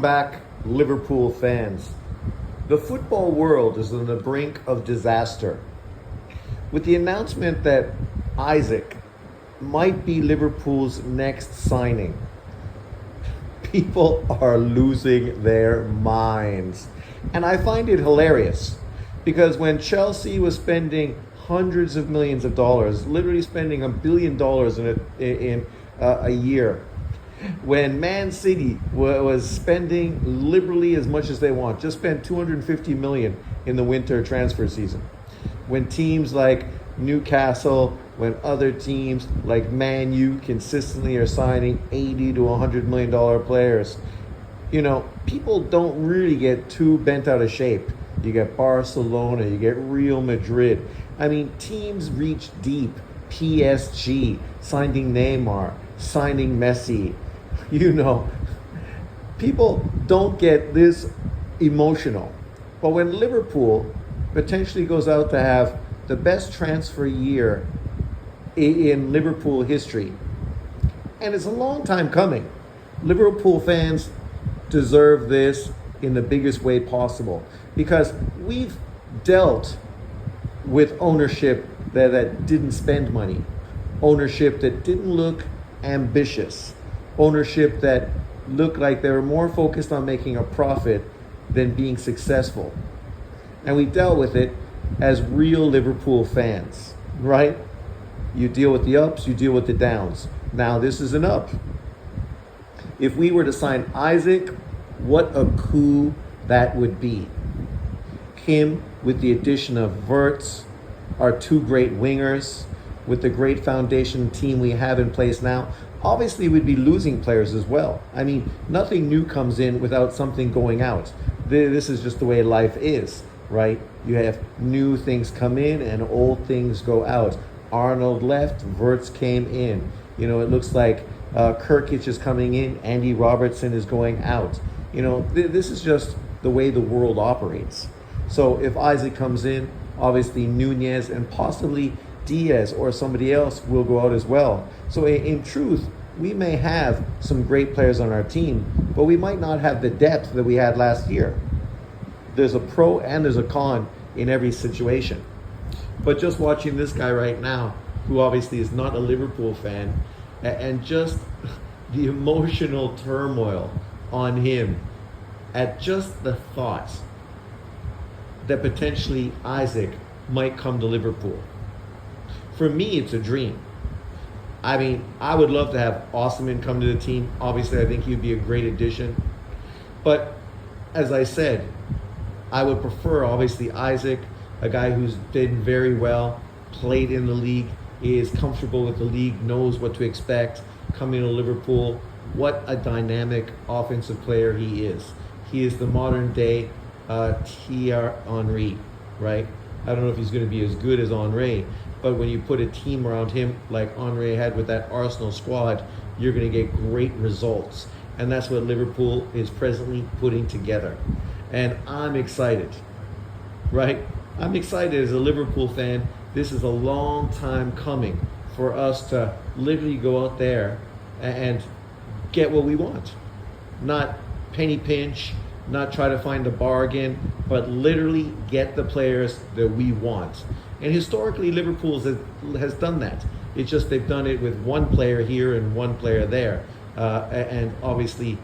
back, Liverpool fans. The football world is on the brink of disaster. With the announcement that Isak might be Liverpool's next signing, people are losing their minds. And I find it hilarious because when Chelsea was spending hundreds of millions of dollars, literally spending $1 billion in a year, when Man City was spending liberally as much as they want, just spent $250 million in the winter transfer season. When teams like Newcastle, when other teams like Man U consistently are signing $80 to $100 million players, people don't really get too bent out of shape. You get Barcelona, you get Real Madrid. I mean, teams reach deep. PSG, signing Neymar, signing Messi. People don't get this emotional. But when Liverpool potentially goes out to have the best transfer year in Liverpool history, and it's a long time coming, Liverpool fans deserve this in the biggest way possible, because we've dealt with ownership that didn't spend money, ownership that didn't look ambitious, ownership that looked like they were more focused on making a profit than being successful. And we dealt with it as real Liverpool fans, right? You deal with the ups, you deal with the downs. Now this is an up. If we were to sign Isak, what a coup that would be. Him with the addition of Wirtz, our two great wingers, with the great foundation team we have in place now. Obviously, we'd be losing players as well. I mean, nothing new comes in without something going out. This is just the way life is, right? You have new things come in and old things go out. Arnold left, Wirtz came in. It looks like Kirkic is coming in, Andy Robertson is going out. This is just the way the world operates. So if Isak comes in, obviously Nunez and possibly Diaz or somebody else will go out as well. So in truth, we may have some great players on our team, but we might not have the depth that we had last year. There's a pro and there's a con in every situation. But just watching this guy right now, who obviously is not a Liverpool fan, and just the emotional turmoil on him at just the thought that potentially Isak might come to Liverpool. For me, it's a dream. I mean, I would love to have Osimhen come to the team. Obviously, I think he'd be a great addition. But as I said, I would prefer, obviously, Isak, a guy who's been very well, played in the league, is comfortable with the league, knows what to expect, coming to Liverpool. What a dynamic offensive player he is. He is the modern day Thierry Henry, right? I don't know if he's going to be as good as Henry, but when you put a team around him like Henry had with that Arsenal squad, you're going to get great results. And that's what Liverpool is presently putting together. And I'm excited, right? I'm excited as a Liverpool fan. This is a long time coming for us to literally go out there and get what we want. Not penny pinch, not try to find a bargain, but literally get the players that we want. And historically, Liverpool has done that. It's just they've done it with one player here and one player there. And obviously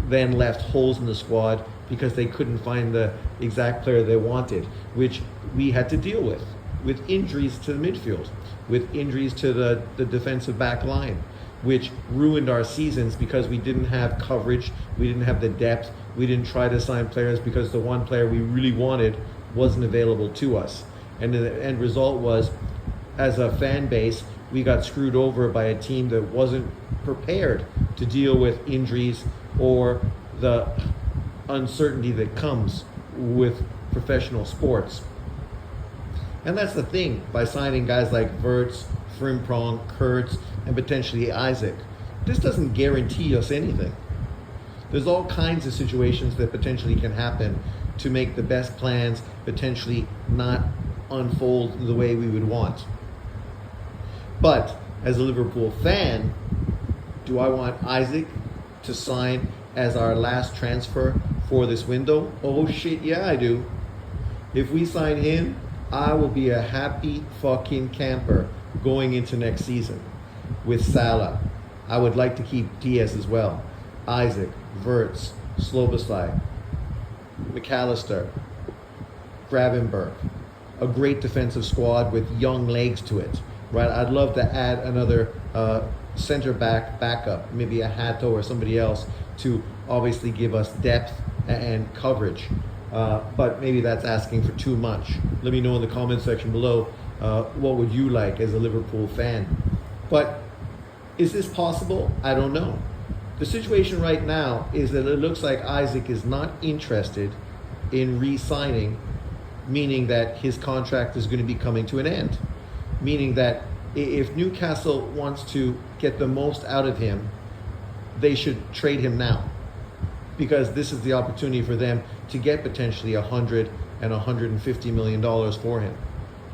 then left holes in the squad because they couldn't find the exact player they wanted, which we had to deal with injuries to the midfield, with injuries to the defensive back line, which ruined our seasons because we didn't have coverage, we didn't have the depth, we didn't try to sign players because the one player we really wanted wasn't available to us. And the end result was, as a fan base, we got screwed over by a team that wasn't prepared to deal with injuries or the uncertainty that comes with professional sports. And that's the thing, by signing guys like Wirtz, Frimpong, Kurtz, and potentially Isak, this doesn't guarantee us anything. There's all kinds of situations that potentially can happen to make the best plans potentially not unfold the way we would want. But as a Liverpool fan, do I want Isak to sign as our last transfer for this window? Oh shit, yeah, I do. If we sign him, I will be a happy fucking camper going into next season. With Salah, I would like to keep Diaz as well. Isak, Wirtz, Slobosly, McAllister, Gravenberg. A great defensive squad with young legs to it, right? I'd love to add another center backup, maybe a Hato or somebody else to obviously give us depth and coverage. But maybe that's asking for too much. Let me know in the comment section below what would you like as a Liverpool fan. But is this possible? I don't know. The situation right now is that it looks like Isak is not interested in re-signing, meaning that his contract is going to be coming to an end. Meaning that if Newcastle wants to get the most out of him, they should trade him now, because this is the opportunity for them to get potentially $100 and $150 million for him.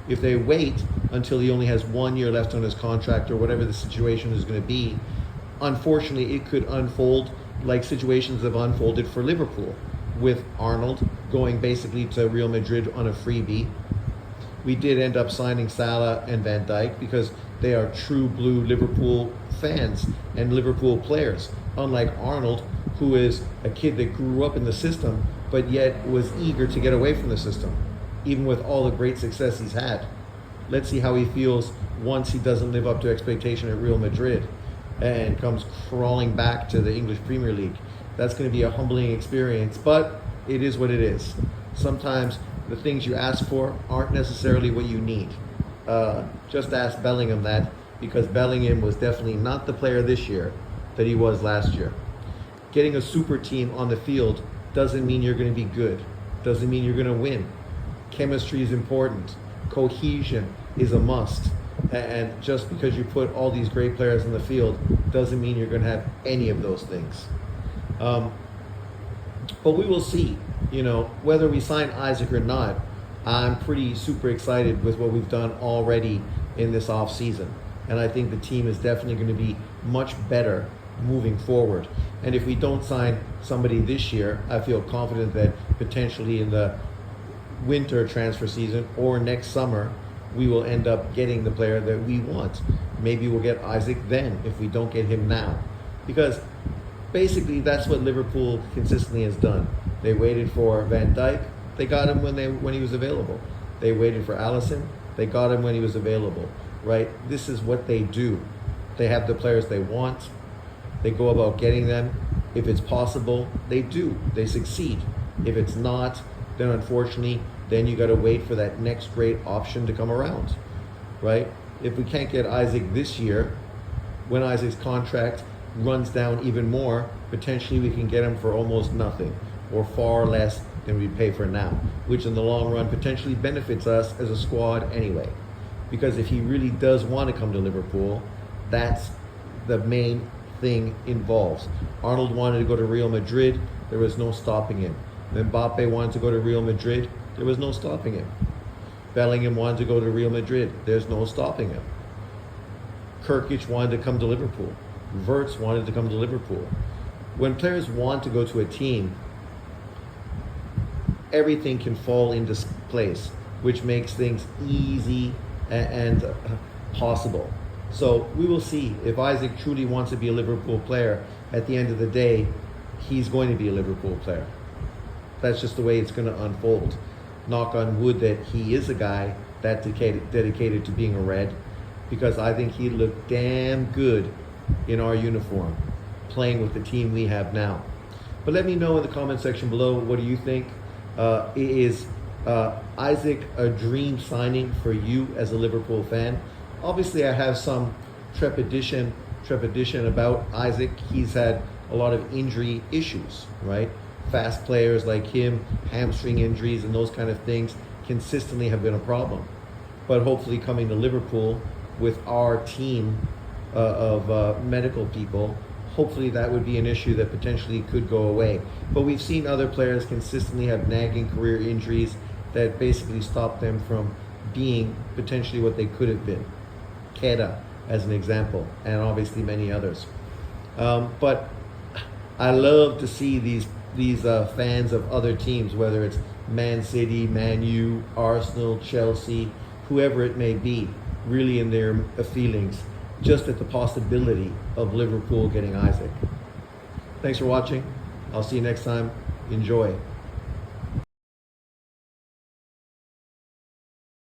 If they wait until he only has 1 year left on his contract or whatever the situation is going to be, unfortunately it could unfold like situations have unfolded for Liverpool, with Arnold going basically to Real Madrid on a freebie. We did end up signing Salah and Van Dijk because they are true blue Liverpool fans and Liverpool players, unlike Arnold, who is a kid that grew up in the system but yet was eager to get away from the system, even with all the great success he's had. Let's see how he feels once he doesn't live up to expectation at Real Madrid and comes crawling back to the English Premier League. That's going to be a humbling experience, but it is what it is. Sometimes the things you ask for aren't necessarily what you need. Just ask Bellingham that, because Bellingham was definitely not the player this year that he was last year. Getting a super team on the field doesn't mean you're going to be good. Doesn't mean you're going to win. Chemistry is important. Cohesion is a must. And just because you put all these great players in the field doesn't mean you're going to have any of those things. But we will see, whether we sign Isak or not. I'm pretty super excited with what we've done already in this off season. And I think the team is definitely going to be much better moving forward. And if we don't sign somebody this year, I feel confident that potentially in the winter transfer season or next summer, we will end up getting the player that we want. Maybe we'll get Isak then if we don't get him now. Because basically that's what Liverpool consistently has done. They waited for Van Dijk, they got him when he was available. They waited for Alisson, they got him when he was available, right? This is what they do. They have the players they want, they go about getting them. If it's possible, they do, they succeed. If it's not, then unfortunately, then you got to wait for that next great option to come around, right? If we can't get Isak this year, when Isak's contract runs down even more, potentially we can get him for almost nothing or far less than we pay for now, which in the long run potentially benefits us as a squad anyway. Because if he really does want to come to Liverpool, that's the main thing involved. Arnold wanted to go to Real Madrid, there was no stopping him. Mbappe wanted to go to Real Madrid, there was no stopping him. Bellingham wanted to go to Real Madrid, there's no stopping him. Kirkic wanted to come to Liverpool. Wirtz wanted to come to Liverpool. When players want to go to a team, everything can fall into place, which makes things easy and possible. So we will see if Isak truly wants to be a Liverpool player. At the end of the day, he's going to be a Liverpool player. That's just the way it's going to unfold. Knock on wood that he is a guy that dedicated to being a Red, because I think he looked damn good in our uniform, playing with the team we have now. But let me know in the comment section below, what do you think? Is Isak a dream signing for you as a Liverpool fan? Obviously, I have some trepidation about Isak. He's had a lot of injury issues, right? Fast players like him, hamstring injuries and those kind of things consistently have been a problem. But hopefully coming to Liverpool with our team of medical people, hopefully that would be an issue that potentially could go away. But we've seen other players consistently have nagging career injuries that basically stop them from being potentially what they could have been. Keda, as an example, and obviously many others. But I love to see these fans of other teams, whether it's Man City, Man U, Arsenal, Chelsea, whoever it may be, really in their feelings, just at the possibility of Liverpool getting Isak. Thanks for watching. I'll see you next time. Enjoy.